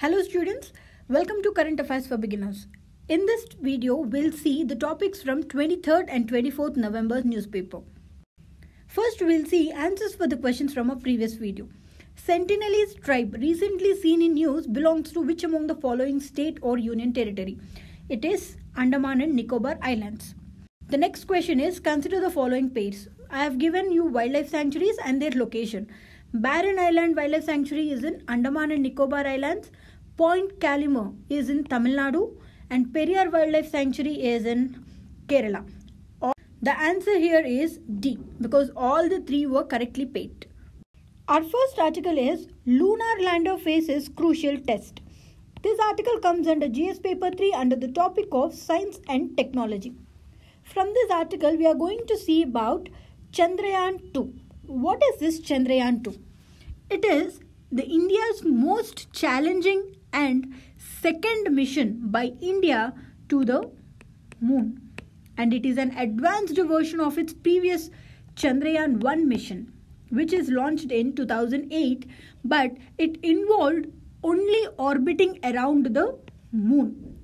Hello students, welcome to Current Affairs for Beginners. In this video, we'll see the topics from 23rd and 24th November's newspaper. First, we'll see answers for the questions from a previous video. Sentinelese tribe recently seen in news belongs to which among the following state or union territory? It is Andaman and Nicobar Islands. The next question is, consider the following pairs. I have given you wildlife sanctuaries and their location. Barren Island Wildlife Sanctuary is in Andaman and Nicobar Islands. Point Calimere is in Tamil Nadu and Periyar Wildlife Sanctuary is in Kerala. The answer here is D because all the three were correctly paid. Our first article is Lunar Lander Faces Crucial Test. This article comes under GS Paper 3 under the topic of Science and Technology. From this article, we are going to see about Chandrayaan 2. What is this Chandrayaan 2? It is the India's most challenging and second mission by India to the moon. And it is an advanced version of its previous Chandrayaan 1 mission, which is launched in 2008, but it involved only orbiting around the moon.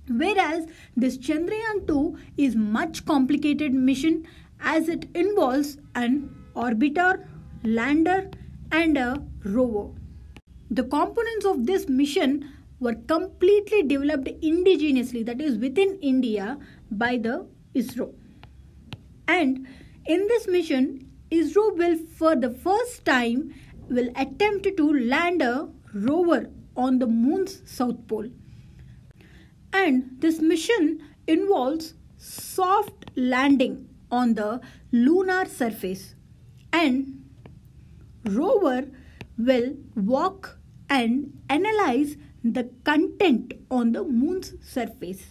Whereas this Chandrayaan 2 is much complicated mission as it involves an orbiter, lander and a rover. The components of this mission were completely developed indigenously, that is within India, by the ISRO. And in this mission, ISRO will for the first time will attempt to land a rover on the moon's south pole. And this mission involves soft landing on the lunar surface. And rover will walk and analyze the content on the moon's surface.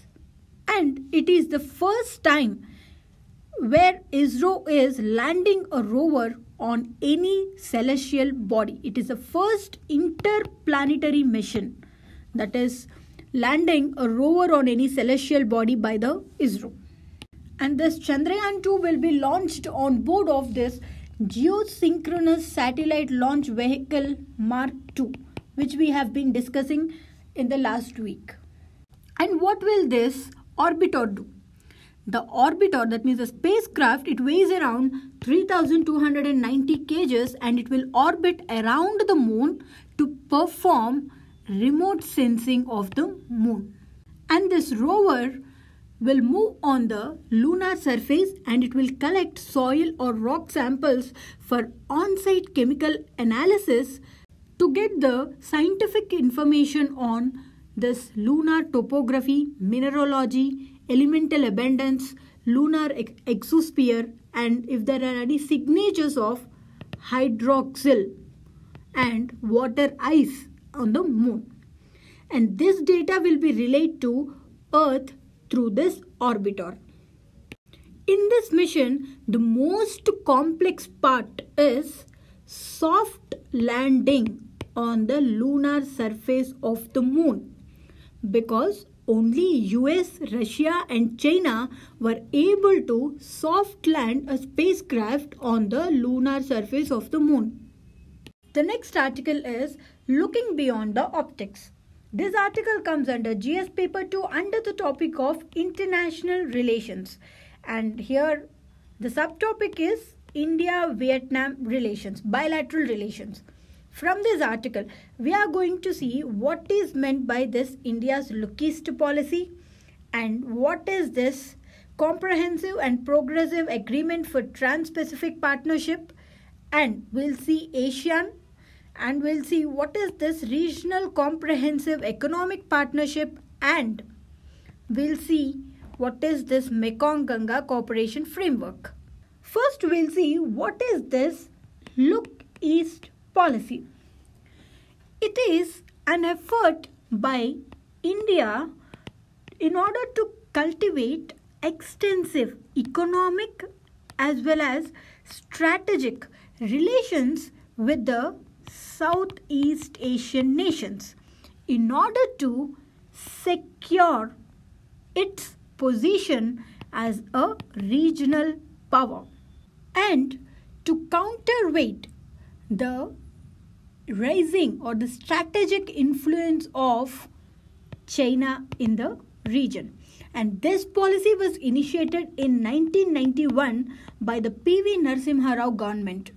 And it is the first time where ISRO is landing a rover on any celestial body. It is the first interplanetary mission, that is landing a rover on any celestial body by the ISRO. And this Chandrayaan 2 will be launched on board of this Geosynchronous Satellite Launch Vehicle Mark II, which we have been discussing in the last week. And what will this orbiter do? The orbiter, that means the spacecraft, it weighs around 3,290 kgs and it will orbit around the moon to perform remote sensing of the moon. And this rover will move on the lunar surface and it will collect soil or rock samples for on-site chemical analysis to get the scientific information on this lunar topography, mineralogy, elemental abundance, lunar exosphere, and if there are any signatures of hydroxyl and water ice on the moon. And this data will be relayed to Earth through this orbiter. In this mission, the most complex part is soft landing on the lunar surface of the moon, because only US, Russia and China were able to soft land a spacecraft on the lunar surface of the moon. The next article is Looking Beyond the Optics. This article comes under GS Paper 2 under the topic of International Relations. And here the subtopic is India-Vietnam relations, bilateral relations. From this article, we are going to see what is meant by this India's Look East policy and what is this comprehensive and progressive agreement for Trans-Pacific Partnership, and we'll see ASEAN, and we'll see what is this regional comprehensive economic partnership, and we'll see what is this Mekong-Ganga cooperation framework. First, we'll see what is this Look East policy. It is an effort by India in order to cultivate extensive economic as well as strategic relations with the Southeast Asian nations in order to secure its position as a regional power and to counterweight the rising or the strategic influence of China in the region. And this policy was initiated in 1991 by the P.V. Narasimha Rao government.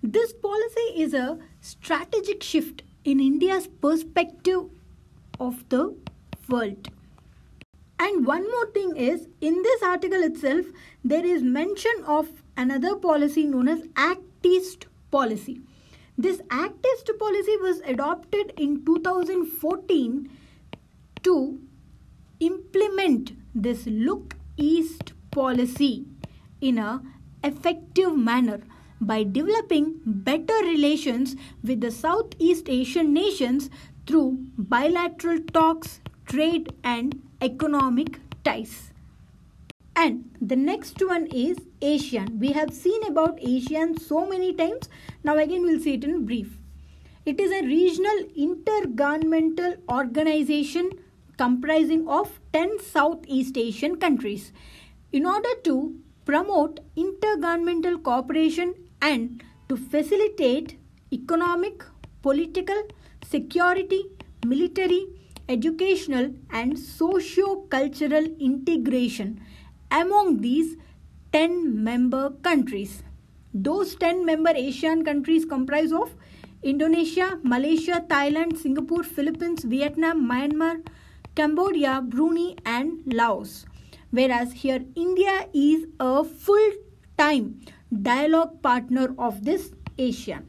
This policy is a strategic shift in India's perspective of the world. And one more thing is, in this article itself, there is mention of another policy known as Act East policy. This Act East policy was adopted in 2014 to implement this Look East policy in an effective manner by developing better relations with the Southeast Asian nations through bilateral talks, trade and economic ties. And the next one is ASEAN. We have seen about ASEAN so many times. Now again we'll see it in brief. It is a regional intergovernmental organization comprising of 10 Southeast Asian countries. In order to promote intergovernmental cooperation and to facilitate economic, political, security, military, educational and socio-cultural integration among these 10 member countries. Those 10 member ASEAN countries comprise of Indonesia, Malaysia, Thailand, Singapore, Philippines, Vietnam, Myanmar, Cambodia, Brunei and Laos. Whereas here India is a full-time dialogue partner of this ASEAN.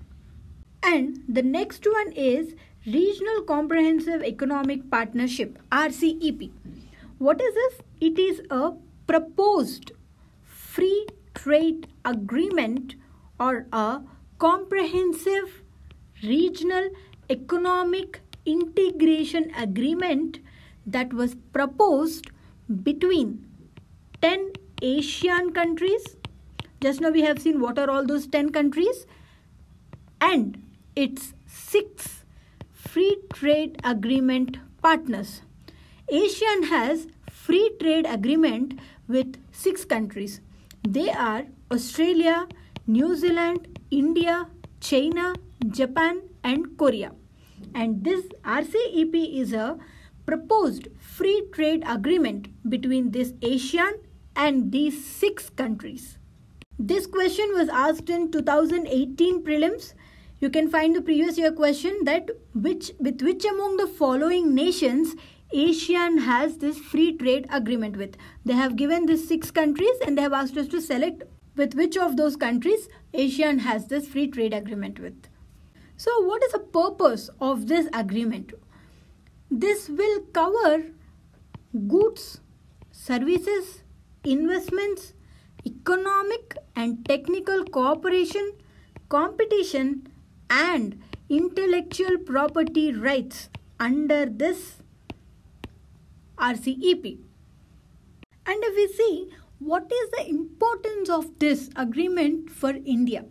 And the next one is Regional Comprehensive Economic Partnership, RCEP. What is this? It is a proposed free trade agreement or a comprehensive regional economic integration agreement that was proposed between 10 Asian countries. Just now we have seen what are all those 10 countries and its 6 free trade agreement partners. ASEAN has free trade agreement with 6 countries. They are Australia, New Zealand, India, China, Japan and Korea. And this RCEP is a proposed free trade agreement between this ASEAN and these 6 countries. This question was asked in 2018 prelims. You can find the previous year question that with which among the following nations ASEAN has this free trade agreement with. They have given these 6 countries and they have asked us to select with which of those countries ASEAN has this free trade agreement with. So what is the purpose of this agreement? This will cover goods, services, investments, economic and technical cooperation, competition and intellectual property rights under this RCEP. And if we see what is the importance of this agreement for India,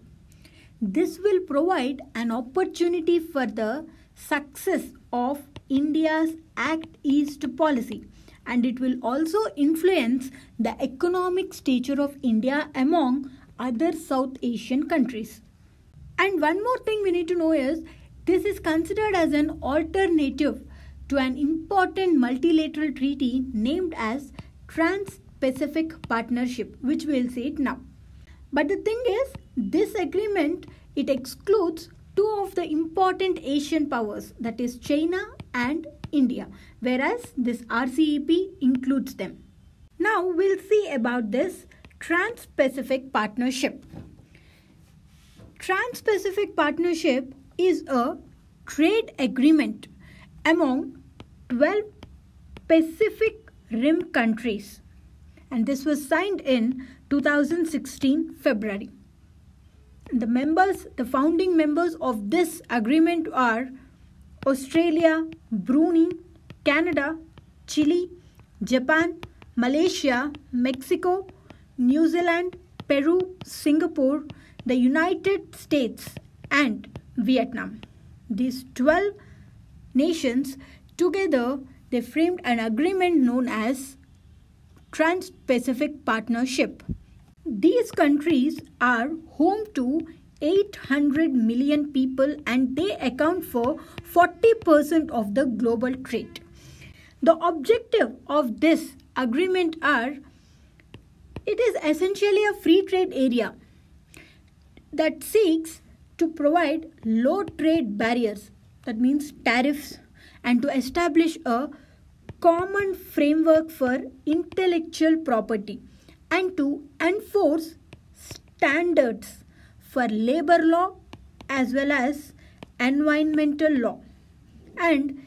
this will provide an opportunity for the success of India's Act East policy, and it will also influence the economic stature of India among other South Asian countries. And one more thing we need to know is this is considered as an alternative to an important multilateral treaty named as Trans-Pacific Partnership, which we will see it now. But the thing is, this agreement, it excludes 2 of the important Asian powers, that is China and India, whereas this RCEP includes them. Now we'll see about this Trans-Pacific Partnership. Trans-Pacific Partnership is a trade agreement among 12 Pacific Rim countries, and this was signed in 2016 February. The founding members of this agreement are Australia, Brunei, Canada, Chile, Japan, Malaysia, Mexico, New Zealand, Peru, Singapore, the United States and Vietnam. These 12 nations together, they framed an agreement known as Trans-Pacific Partnership. These countries are home to 800 million people, and they account for 40% of the global trade. The objective of this agreement it is essentially a free trade area that seeks to provide low trade barriers, that means tariffs, and to establish a common framework for intellectual property and to enforce standards for labor law as well as environmental law. And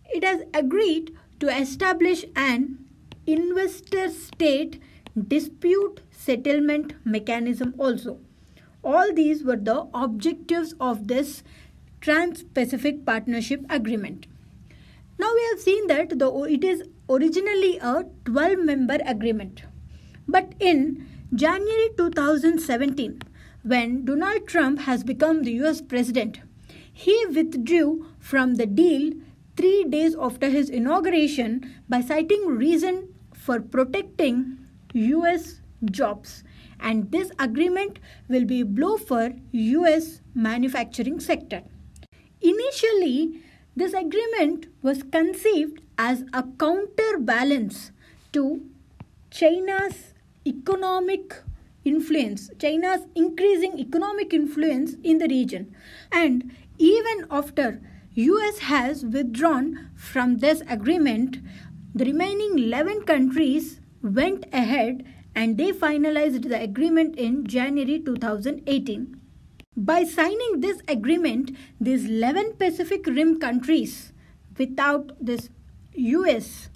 it has agreed to establish an investor-state dispute settlement mechanism also. All these were the objectives of this Trans-Pacific Partnership Agreement. Now we have seen that it is originally a 12-member agreement. But in January 2017, when Donald Trump has become the US President, he withdrew from the deal 3 days after his inauguration by citing reason for protecting US jobs. And this agreement will be a blow for US manufacturing sector. Initially, this agreement was conceived as a counterbalance to China's economic influence, China's increasing economic influence in the region. And even after US has withdrawn from this agreement, the remaining 11 countries went ahead and they finalized the agreement in January 2018. By signing this agreement, these 11 Pacific Rim countries, without this US,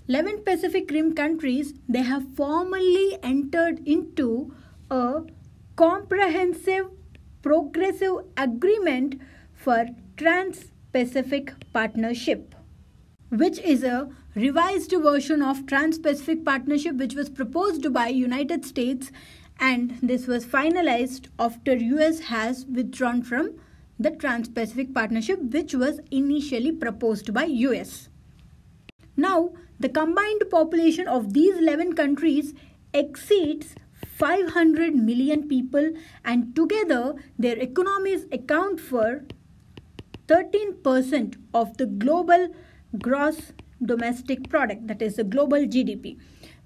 11 Pacific Rim countries, they have formally entered into a comprehensive, progressive agreement for Trans-Pacific Partnership, which is a revised version of Trans-Pacific Partnership which was proposed by United States, and this was finalized after US has withdrawn from the Trans-Pacific Partnership which was initially proposed by US. Now, the combined population of these 11 countries exceeds 500 million people, and together their economies account for 13% of the global gross domestic product, that is the global GDP.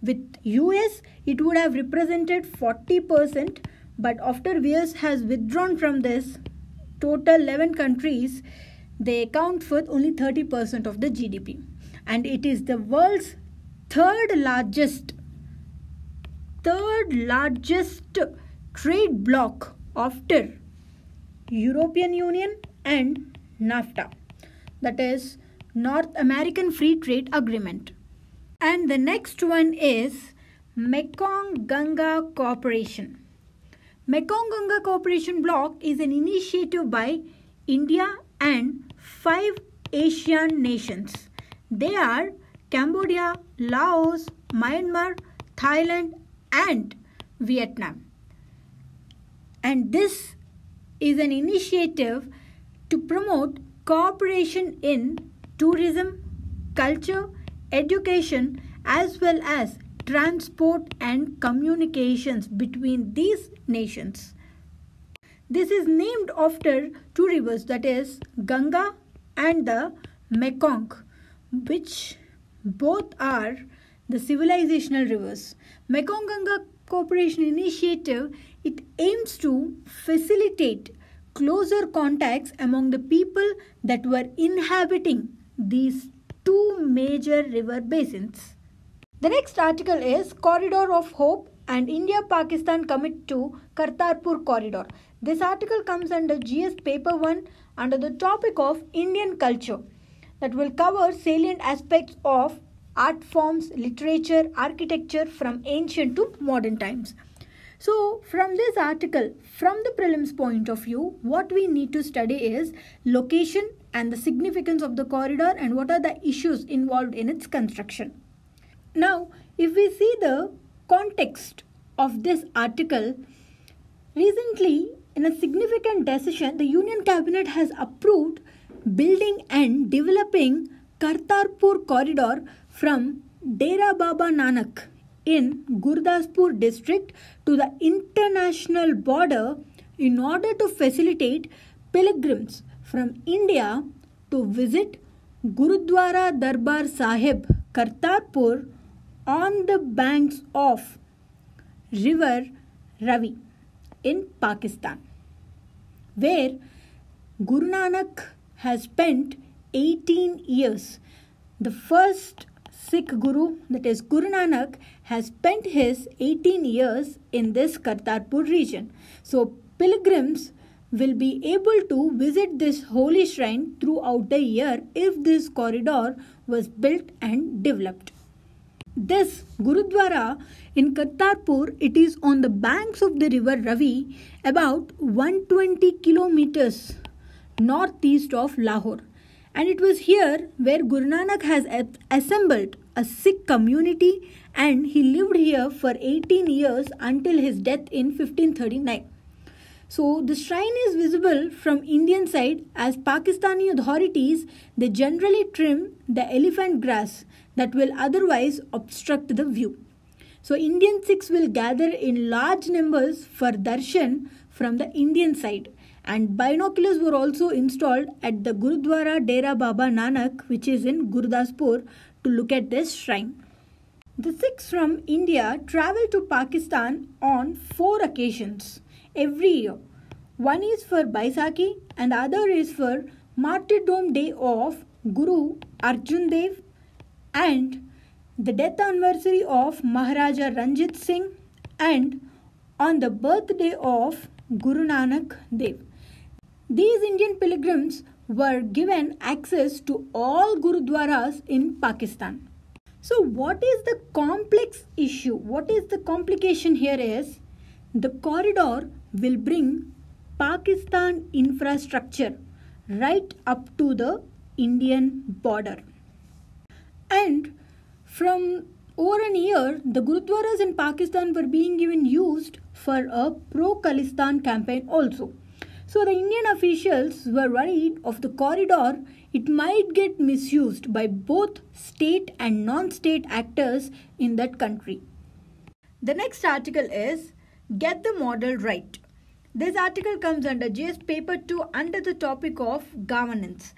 With US, it would have represented 40%, but after US has withdrawn from this, total 11 countries, they account for only 30% of the GDP. And it is the world's third largest trade bloc after European Union and NAFTA, that is North American Free Trade Agreement. And the next one is Mekong-Ganga Cooperation. Mekong-Ganga Cooperation Bloc is an initiative by India and 5 Asian nations. They are Cambodia, Laos, Myanmar, Thailand and Vietnam. And this is an initiative to promote cooperation in tourism, culture, education as well as transport and communications between these nations. This is named after 2 rivers, that is Ganga and the Mekong, which both are the civilizational rivers. Mekong-Ganga Cooperation Initiative, it aims to facilitate closer contacts among the people that were inhabiting these 2 major river basins. The next article is Corridor of Hope and India-Pakistan commit to Kartarpur Corridor. This article comes under GS Paper 1 under the topic of Indian culture, that will cover salient aspects of art forms, literature, architecture from ancient to modern times. So from this article, from the prelims point of view, what we need to study is location and the significance of the corridor and what are the issues involved in its construction. Now, if we see the context of this article, recently in a significant decision, the Union Cabinet has approved building and developing Kartarpur Corridor from Dera Baba Nanak in Gurdaspur district to the international border in order to facilitate pilgrims from India to visit Gurudwara Darbar Sahib, Kartarpur, on the banks of River Ravi in Pakistan, where Guru Nanak has spent 18 years. The first Sikh Guru, that is Guru Nanak, has spent his 18 years in this Kartarpur region. So pilgrims will be able to visit this holy shrine throughout the year if this corridor was built and developed. This Gurudwara in Kartarpur, it is on the banks of the river Ravi, about 120 kilometers northeast of Lahore. And it was here where Guru Nanak has assembled a Sikh community, and he lived here for 18 years until his death in 1539. So the shrine is visible from Indian side, as Pakistani authorities, they generally trim the elephant grass that will otherwise obstruct the view. So Indian Sikhs will gather in large numbers for darshan from the Indian side, and binoculars were also installed at the Gurudwara Dera Baba Nanak, which is in Gurdaspur, to look at this shrine. The Sikhs from India travel to Pakistan on 4 occasions every year. One is for Baisakhi and the other is for Martyrdom Day of Guru Arjan Dev and the death anniversary of Maharaja Ranjit Singh and on the birthday of Guru Nanak Dev. These Indian pilgrims were given access to all Gurudwaras in Pakistan. So what is the complex issue? What is the complication here is the corridor will bring Pakistan infrastructure right up to the Indian border. And from over a year, the Gurudwaras in Pakistan were being even used for a pro-Khalistan campaign also. So the Indian officials were worried of the corridor, it might get misused by both state and non-state actors in that country. The next article is Get the Model Right. This article comes under GS Paper 2 under the topic of governance.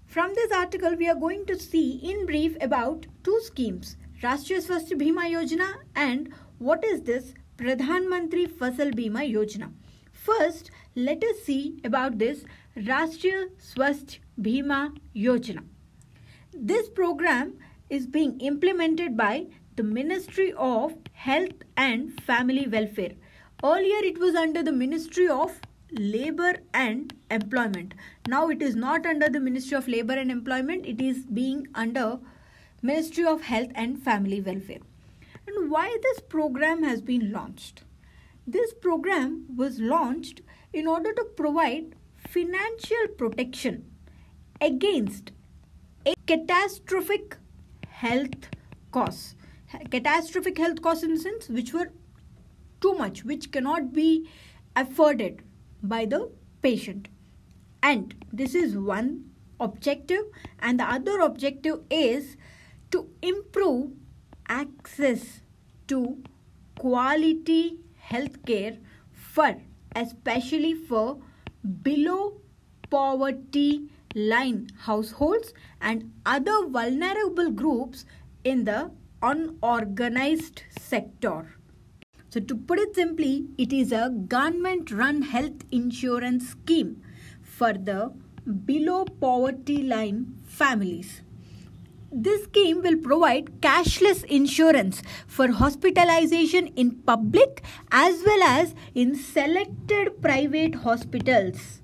From this article, we are going to see in brief about 2 schemes, Rashtriya Swasthya Bima Yojana and what is this Pradhan Mantri Fasal Bima Yojana. First, let us see about this Rashtriya Swasthya Bima Yojana. This program is being implemented by the Ministry of Health and Family Welfare. Earlier it was under the Ministry of Labour and Employment. Now it is not under the Ministry of Labour and Employment. It is being under Ministry of Health and Family Welfare. And why this program has been launched? This program was launched in order to provide financial protection against a catastrophic health costs. Catastrophic health costs in the sense which were too much, which cannot be afforded by the patient. And this is one objective, and the other objective is to improve access to quality healthcare for especially for below poverty line households and other vulnerable groups in the unorganized sector. So to put it simply, it is a government-run health insurance scheme for the below poverty line families. This scheme will provide cashless insurance for hospitalization in public as well as in selected private hospitals.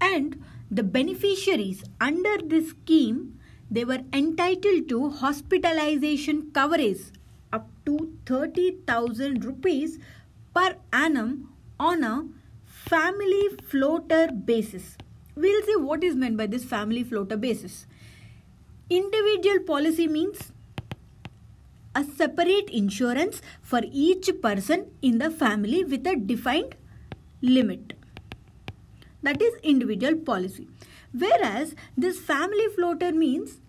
And the beneficiaries under this scheme, they were entitled to hospitalization coverage up to 30,000 rupees per annum on a family floater basis. We'll see what is meant by this family floater basis. Individual policy means a separate insurance for each person in the family with a defined limit. That is individual policy. Whereas this family floater means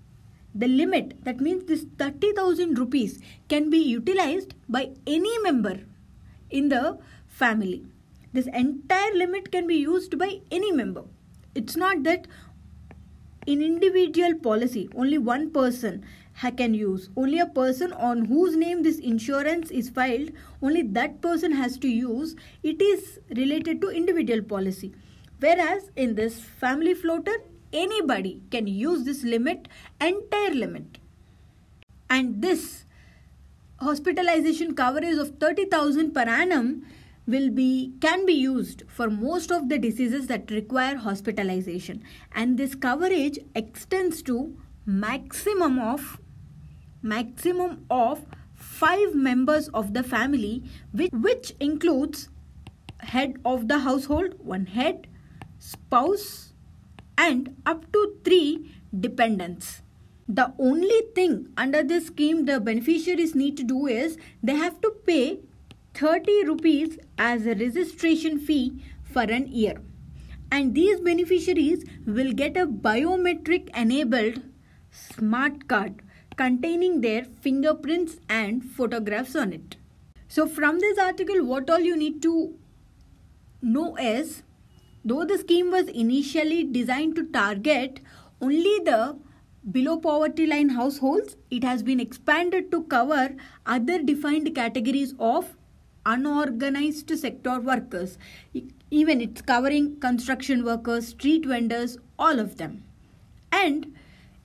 the limit, that means this 30,000 rupees can be utilized by any member in the family. this entire limit can be used by any member. It's not that in individual policy only one person can use. Only a person on whose name this insurance is filed, only that person has to use. It is related to individual policy. Whereas in this family floater, anybody can use this limit, entire limit. And this hospitalization coverage of 30,000 per annum can be used for most of the diseases that require hospitalization. And this coverage extends to maximum of 5 members of the family, which includes head of the household, one head, spouse, and up to 3 dependents. The only thing under this scheme the beneficiaries need to do is they have to pay 30 rupees as a registration fee for an year. And these beneficiaries will get a biometric enabled smart card containing their fingerprints and photographs on it. So from this article, what all you need to know is, though the scheme was initially designed to target only the below poverty line households, it has been expanded to cover other defined categories of unorganized sector workers. Even it's covering construction workers, street vendors, all of them. And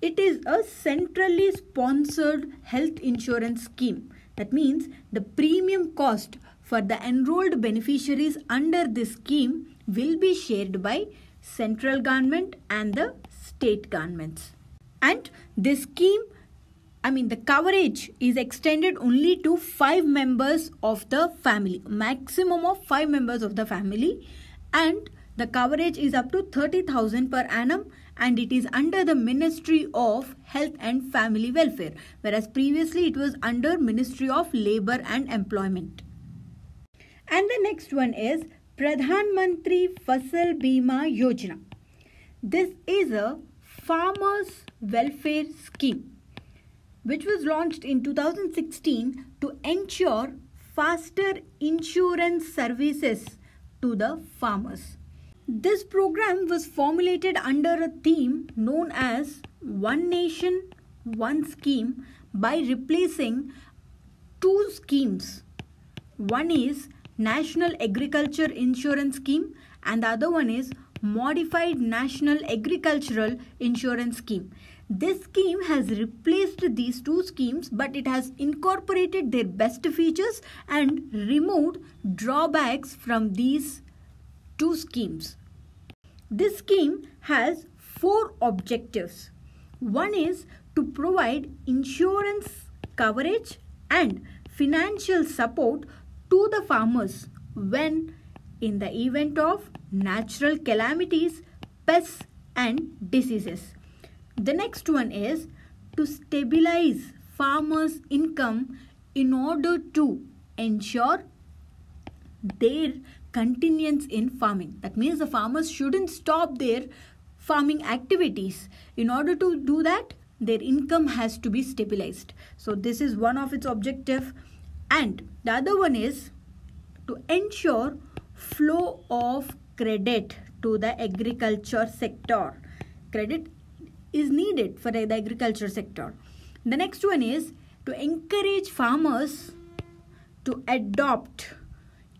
it is a centrally sponsored health insurance scheme. That means the premium cost for the enrolled beneficiaries under this scheme will be shared by central government and the state governments. And this scheme, the coverage is extended only to 5 members of the family, maximum of 5 members of the family, and the coverage is up to 30,000 per annum, and it is under the Ministry of Health and Family Welfare, whereas previously it was under Ministry of Labour and Employment. And the next one is Pradhan Mantri Fasal Bima Yojana. This is a farmers' welfare scheme which was launched in 2016 to ensure faster insurance services to the farmers. This program was formulated under a theme known as One Nation, One Scheme by replacing 2 schemes. One is National Agriculture Insurance Scheme and the other one is Modified National Agricultural Insurance Scheme. This scheme has replaced these 2 schemes, but it has incorporated their best features and removed drawbacks from these 2 schemes. This scheme has 4 objectives. One is to provide insurance coverage and financial support to the farmers when in the event of natural calamities, pests and diseases. The next one is to stabilize farmers' income in order to ensure their continuance in farming. That means the farmers shouldn't stop their farming activities. In order to do that, their income has to be stabilized. So this is one of its objective. And the other one is to ensure flow of credit to the agriculture sector. Credit is needed for the agriculture sector. The next one is to encourage farmers to adopt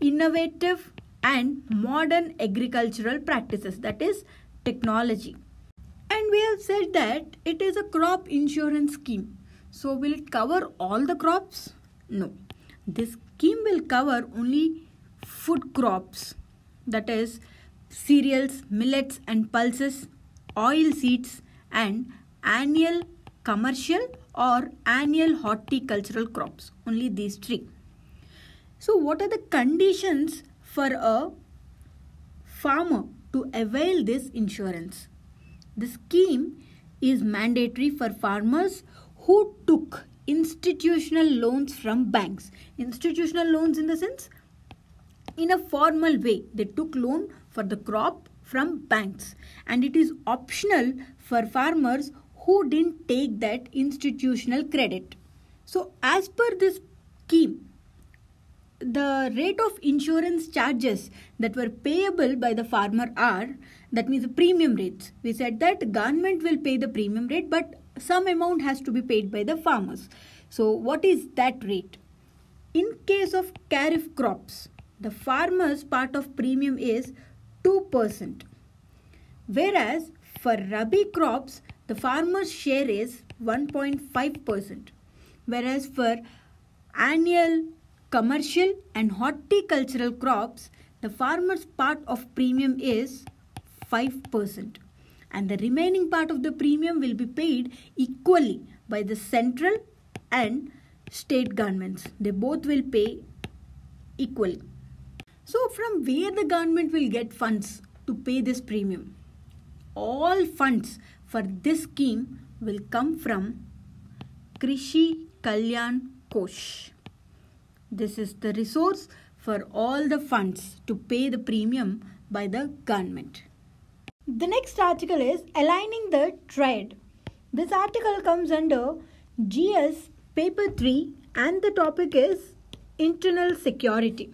innovative and modern agricultural practices, that is technology. And we have said that it is a crop insurance scheme. So will it cover all the crops? No. This scheme will cover only food crops, that is cereals, millets and pulses, oil seeds and annual commercial or annual horticultural crops. Only these 3. So what are the conditions for a farmer to avail this insurance? The scheme is mandatory for farmers who took institutional loans from banks. Institutional loans in the sense, in a formal way, they took loan for the crop from banks. And it is optional for farmers who didn't take that institutional credit. So as per this scheme, the rate of insurance charges that were payable by the farmer are, that means the premium rates. We said that government will pay the premium rate, but some amount has to be paid by the farmers. So what is that rate? In case of kharif crops, the farmer's part of premium is 2%. Whereas for rabi crops, the farmer's share is 1.5%. Whereas for annual, commercial and horticultural crops, the farmer's part of premium is 5%. And the remaining part of the premium will be paid equally by the central and state governments. They both will pay equally. So from where the government will get funds to pay this premium? All funds for this scheme will come from Krishi Kalyan Kosh. This is the resource for all the funds to pay the premium by the government. The next article is Aligning the Triad. This article comes under GS Paper 3 and the topic is Internal Security.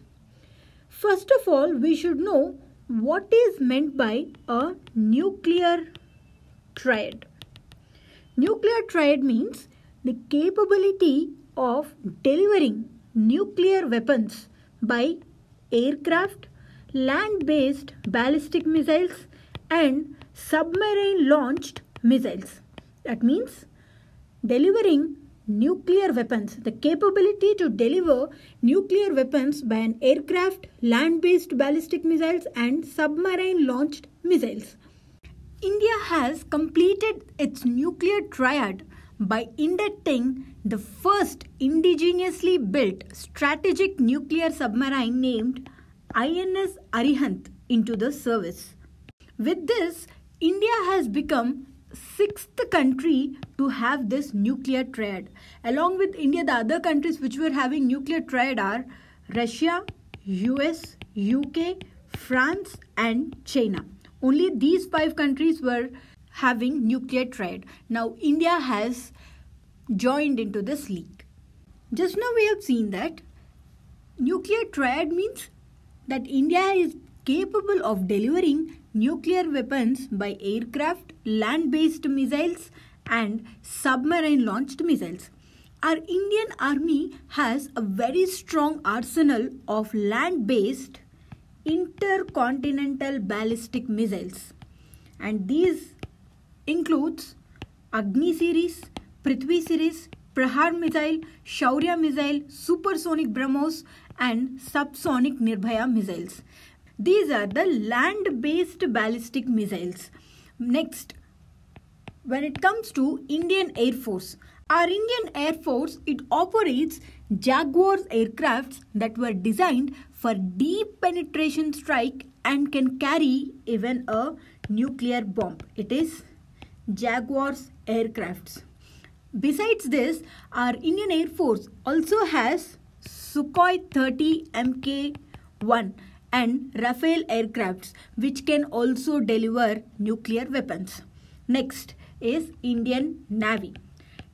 First of all, we should know what is meant by a nuclear triad. Nuclear triad means the capability of delivering nuclear weapons by aircraft, land-based ballistic missiles and submarine-launched missiles. That means delivering nuclear weapons, the capability to deliver nuclear weapons by an aircraft, land-based ballistic missiles and submarine-launched missiles. India has completed its nuclear triad by inducting the first indigenously built strategic nuclear submarine named INS Arihant into the service. With this, India has become sixth country to have this nuclear triad. Along with India, the other countries which were having nuclear triad are Russia, US, UK, France and China. Only these 5 countries were having nuclear triad. Now India has joined into this league. Just now we have seen that nuclear triad means that India is capable of delivering nuclear weapons by aircraft, land-based missiles and submarine-launched missiles. Our Indian Army has a very strong arsenal of land-based intercontinental ballistic missiles, and these includes Agni series, Prithvi series, Prahar missile, Shaurya missile, supersonic BrahMos and subsonic Nirbhaya missiles. These are the land-based ballistic missiles. Next, when it comes to Indian Air Force, our Indian Air Force, it operates Jaguars aircrafts that were designed for deep penetration strike and can carry even a nuclear bomb. It is Jaguars aircrafts. Besides this, our Indian Air Force also has Sukhoi 30 Mk-1 and Rafale aircrafts which can also deliver nuclear weapons. Next is Indian Navy.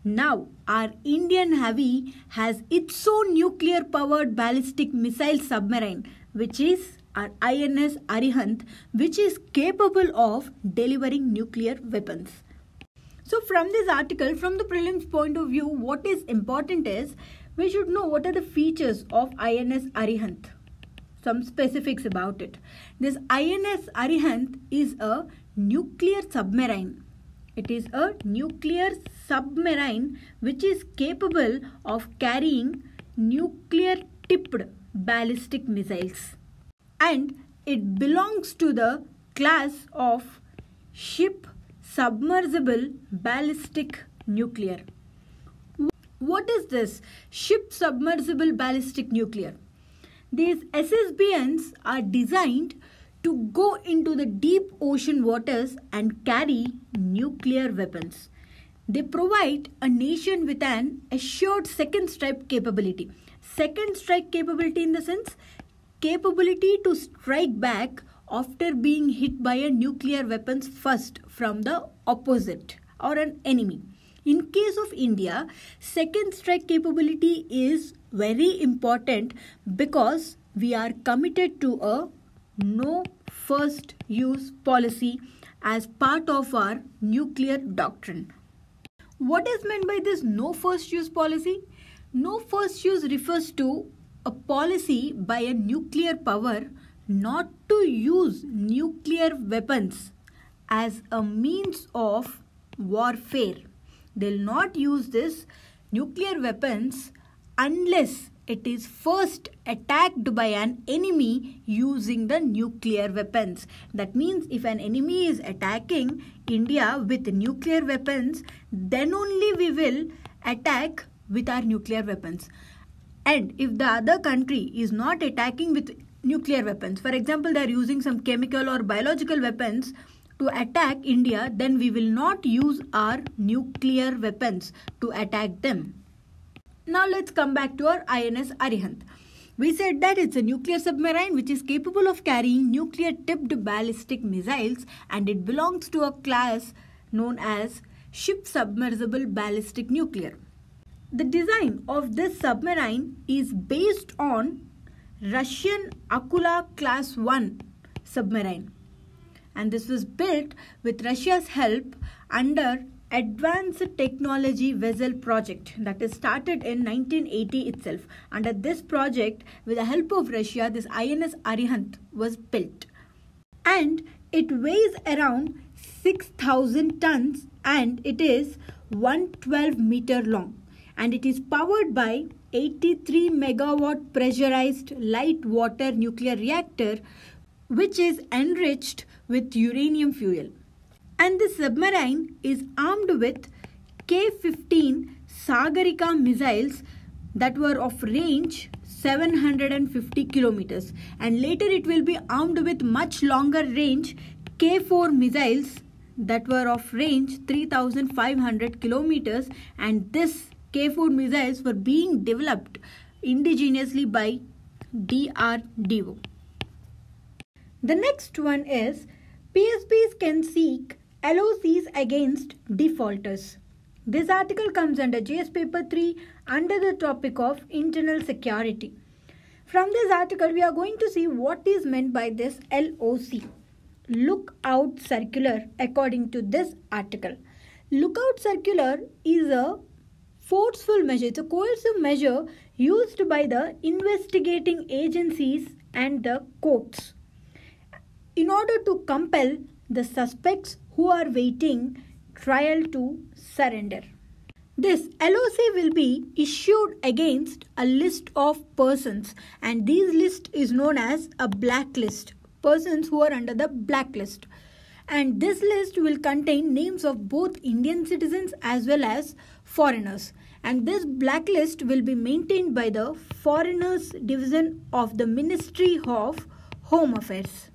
Now, our Indian Navy has its own nuclear powered ballistic missile submarine, which is our INS Arihant, which is capable of delivering nuclear weapons. So from this article, from the prelims point of view, what is important is we should know what are the features of INS Arihant. Some specifics about it. This INS Arihant is a nuclear submarine. It is a nuclear submarine which is capable of carrying nuclear tipped ballistic missiles. And it belongs to the class of ship submersible ballistic nuclear. What is this ship submersible ballistic nuclear? These SSBNs are designed to go into the deep ocean waters and carry nuclear weapons. They provide a nation with an assured second strike capability. Second strike capability in the sense capability to strike back after being hit by a nuclear weapons first from the opposite or an enemy. In case of India, second strike capability is very important because we are committed to a no first use policy as part of our nuclear doctrine. What is meant by this no first use policy? No first use refers to a policy by a nuclear power not to use nuclear weapons as a means of warfare. They will not use this nuclear weapons unless it is first attacked by an enemy using the nuclear weapons. That means if an enemy is attacking India with nuclear weapons, then only we will attack with our nuclear weapons. And if the other country is not attacking with nuclear weapons, for example, they are using some chemical or biological weapons to attack India, then we will not use our nuclear weapons to attack them. Now let's come back to our INS Arihant. We said that it's a nuclear submarine which is capable of carrying nuclear tipped ballistic missiles, and it belongs to a class known as ship submersible ballistic nuclear. The design of this submarine is based on Russian Akula class 1 submarine, and this was built with Russia's help under Advanced Technology Vessel project that is started in 1980 itself. Under this project, with the help of Russia, this INS Arihant was built, and it weighs around 6,000 tons and it is 112 meter long, and it is powered by 83 megawatt pressurized light water nuclear reactor which is enriched with uranium fuel. And the submarine is armed with K-15 Sagarika missiles that were of range 750 kilometers, and later it will be armed with much longer range K-4 missiles that were of range 3,500 kilometers, and this K-4 missiles were being developed indigenously by DRDO. The next one is PSBs can seek LOCs against defaulters. This article comes under JS paper 3 under the topic of internal security. From this article, we are going to see what is meant by this LOC, Lookout Circular, according to this article. Lookout Circular is a forceful measure. It's a coercive measure used by the investigating agencies and the courts in order to compel the suspects who are waiting trial to surrender. This LOC will be issued against a list of persons, and this list is known as a blacklist. Persons who are under the blacklist. And this list will contain names of both Indian citizens as well as foreigners. And this blacklist will be maintained by the Foreigners Division of the Ministry of Home Affairs.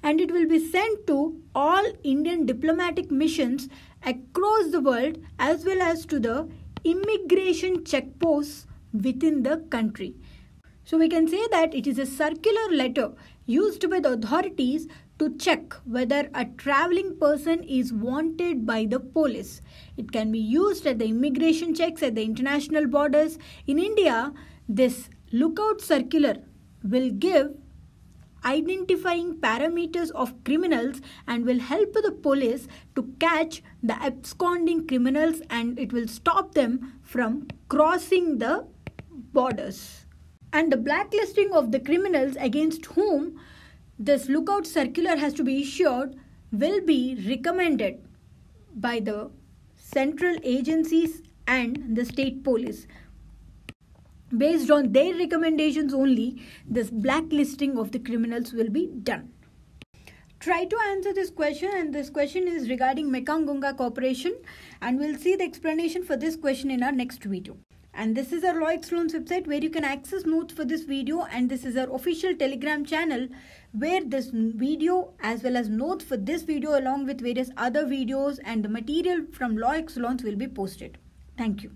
And it will be sent to all Indian diplomatic missions across the world as well as to the immigration checkposts within the country. So we can say that it is a circular letter used by the authorities to check whether a traveling person is wanted by the police. It can be used at the immigration checks at the international borders. In India, this lookout circular will give identifying parameters of criminals and will help the police to catch the absconding criminals, and it will stop them from crossing the borders. And the blacklisting of the criminals against whom this lookout circular has to be issued will be recommended by the central agencies and the state police. Based on their recommendations only, this blacklisting of the criminals will be done. Try to answer this question, and this question is regarding Mekong Gunga Corporation, and we'll see the explanation for this question in our next video. And this is our Law Excellence website where you can access notes for this video, and this is our official Telegram channel where this video as well as notes for this video along with various other videos and the material from Law Excellence will be posted. Thank you.